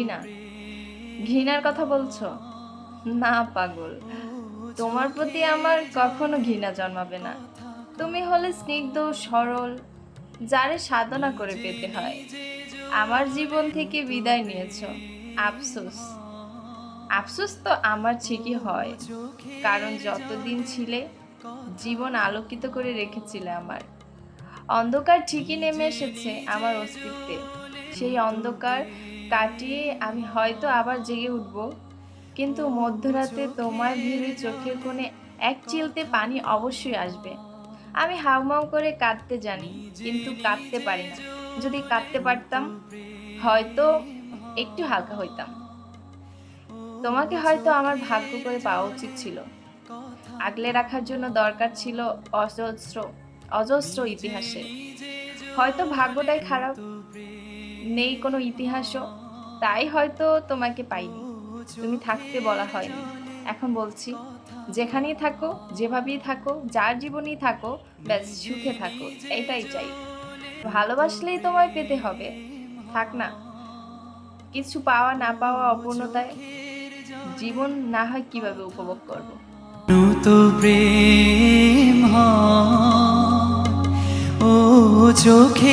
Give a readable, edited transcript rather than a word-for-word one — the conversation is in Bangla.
ঘৃণা ঘৃণার কথা বলছো? না পাগল, তোমার প্রতি আমার কখনো ঘৃণা জন্মাবে না। তুমি হলে স্নিগ্ধ সরল, যারে সাধনা করে পেতে হয়। আমার জীবন থেকে বিদায় নিয়েছো, আফসোস। আফসোস তো আমার ঠিকই হয়, কারণ যতদিন ছিলে জীবন আলোকিত করে রেখেছিলে আমার। অন্ধকার ঠিকই নেমে এসেছে আমার অস্তিত্বে, সেই অন্ধকার কাটিয়ে আমি হয়তো আবার জেগে উঠব, কিন্তু মধ্যরাতে তোমায় ভেবে চোখের কোণে এক চিলতে পানি অবশ্যই আসবে। আমি হাউমাউ করে কাঁদতে জানি, কিন্তু কাঁদতে পারি না। যদি কাঁদতে পারতাম, হয়তো একটু হালকা হইতাম। তোমাকে হয়তো আমার ভাগ্য করে পাওয়া উচিত ছিল, আগলে রাখার জন্য দরকার ছিল অজস্র অজস্র ইতিহাসে। হয়তো ভাগ্যটাই খারাপ, নেই কোনো ইতিহাসও, তাই হয়তো তোমাকে পাইনি। তুমি থাকতে বলা হয়নি, এখন বলছি, যেখানেই থাকো, যেভাবেই থাকো, যার জীবনেই থাকো, ব্যাস সুখে থাকো, এটাই চাই। ভালোবাসলেই তোমায় পেতে হবে, থাক না কিছু পাওয়া না পাওয়া অপূর্ণতায়। জীবন না হয় কিভাবে উপভোগ করব। তো প্রেম হয় ও চোখে।